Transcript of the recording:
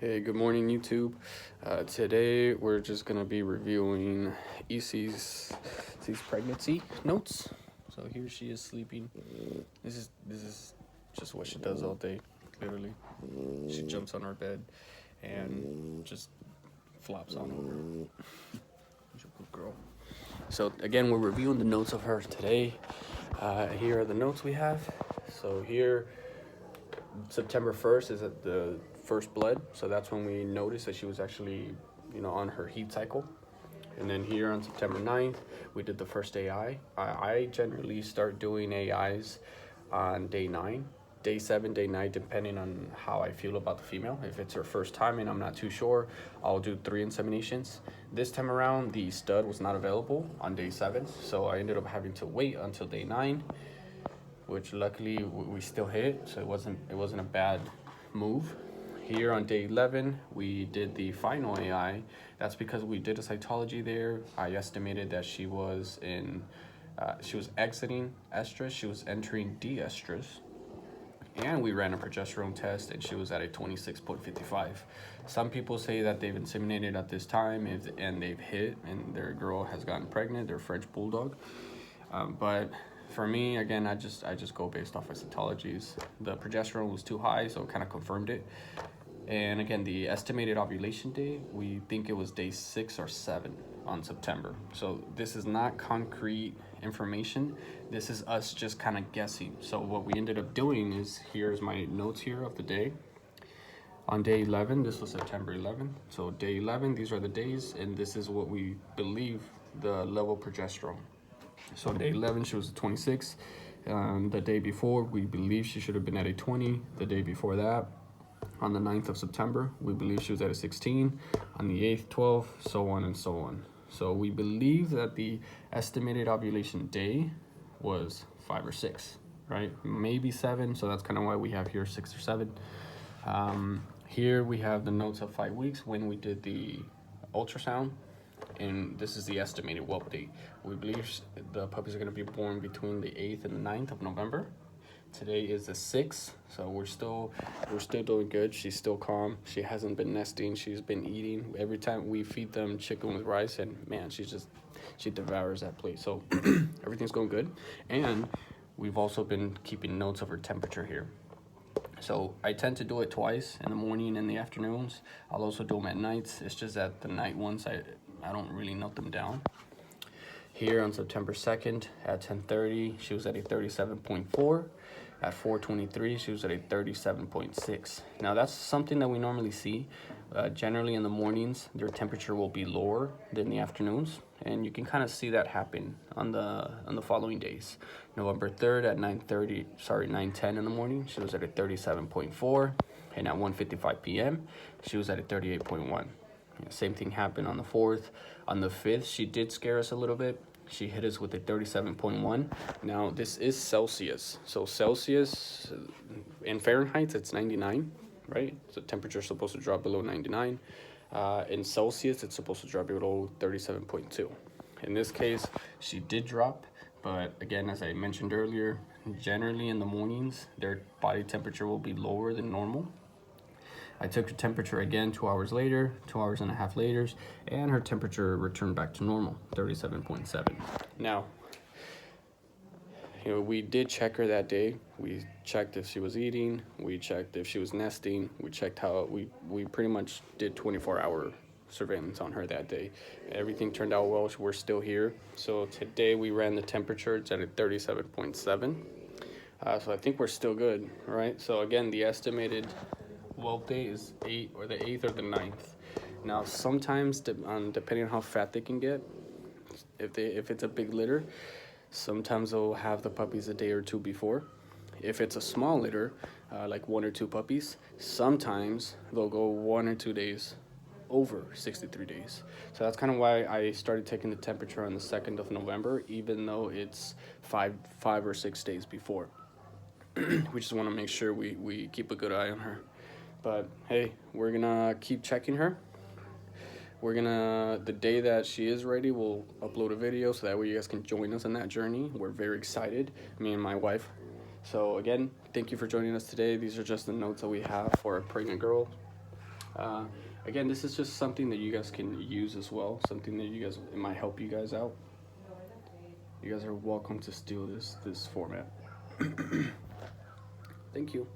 Hey, good morning, YouTube. Today we're just gonna be reviewing Isy's pregnancy notes. So here she is sleeping. This is just what she does all day, literally. She jumps on our bed and just flops on over. She's a good girl. So again, we're reviewing the notes of her today. Here are the notes we have. So here, September 1st is at the first blood, so that's when we noticed that she was actually, on her heat cycle. And then here on September 9th, we did the first AI. I generally start doing AIs on day 9, day 7, day 9, depending on how I feel about the female. If it's her first time and I'm not too sure, I'll do 3 inseminations. This time around, the stud was not available on day 7, so I ended up having to wait until day 9, which luckily we still hit, so it wasn't a bad move. Here on day 11, we did the final AI. That's because we did a cytology there. I estimated that she was exiting estrus, she was entering de-estrus, and we ran a progesterone test, and she was at a 26.55. Some people say that they've inseminated at this time and they've hit, and their girl has gotten pregnant, their French Bulldog. But for me, again, I just go based off of cytologies. The progesterone was too high, so it kind of confirmed it. And again, the estimated ovulation date, we think it was day 6 or 7 on September. So this is not concrete information. This is us just kind of guessing. So what we ended up doing is, here's my notes here of the day. On day 11, this was September 11th. So day 11, these are the days, and this is what we believe the level of progesterone. So day 11, she was a 26. The day before, we believe she should have been at a 20. The day before that, on the 9th of September, we believe she was at a 16. On the 8th, 12, so on and so on. So we believe that the estimated ovulation day was 5 or 6, right? Maybe 7, so that's kind of why we have here 6 or 7. Here we have the notes of 5 weeks when we did the ultrasound, and this is the estimated whelp date. We believe the puppies are going to be born between the 8th and the 9th of November. Today is the 6th, so we're still doing good. She's still calm. She hasn't been nesting. She's been eating. Every time we feed them chicken with rice, and man, she devours that plate. So everything's going good. And we've also been keeping notes of her temperature here. So I tend to do it twice, in the morning and the afternoons. I'll also do them at nights. It's just that the night ones, I don't really note them down. Here on September 2nd at 10:30, she was at a 37.4. At 4:23, she was at a 37.6. Now that's something that we normally see. Generally in the mornings, their temperature will be lower than the afternoons, and you can kind of see that happen on the following days. November 3rd at 9:10 in the morning, she was at a 37.4, and at 1:55 p.m., she was at a 38.1. Same thing happened on the 4th. On the 5th, she did scare us a little bit. She hit us with a 37.1. Now, this is Celsius. So Celsius, in Fahrenheit, it's 99, right? So temperature is supposed to drop below 99. In Celsius, it's supposed to drop below 37.2. In this case, she did drop. But again, as I mentioned earlier, generally in the mornings, their body temperature will be lower than normal. I took her temperature again 2 hours later, 2 hours and a half later, and her temperature returned back to normal, 37.7. Now, we did check her that day. We checked if she was eating, we checked if she was nesting, we checked how, we pretty much did 24-hour surveillance on her that day. Everything turned out well. We're still here. So today we ran the temperature. It's at a 37.7. So I think we're still good, right? So again, the estimated whelp day is 8 or the 8th or the 9th. Now sometimes depending on how fat they can get, if it's a big litter, sometimes they'll have the puppies a day or two before. If it's a small litter, like 1 or 2 puppies, sometimes they'll go 1 or 2 days over 63 days. So that's kind of why I started taking the temperature on the 2nd of November, even though it's 5 or 6 days before. We just want to make sure we keep a good eye on her. But hey, we're gonna keep checking her. The day that she is ready, we'll upload a video so that way you guys can join us on that journey. We're very excited, me and my wife. So again, thank you for joining us today. These are just the notes that we have for a pregnant girl. Again, this is just something that you guys can use as well. Something that you guys, it might help you guys out. You guys are welcome to steal this format. Thank you.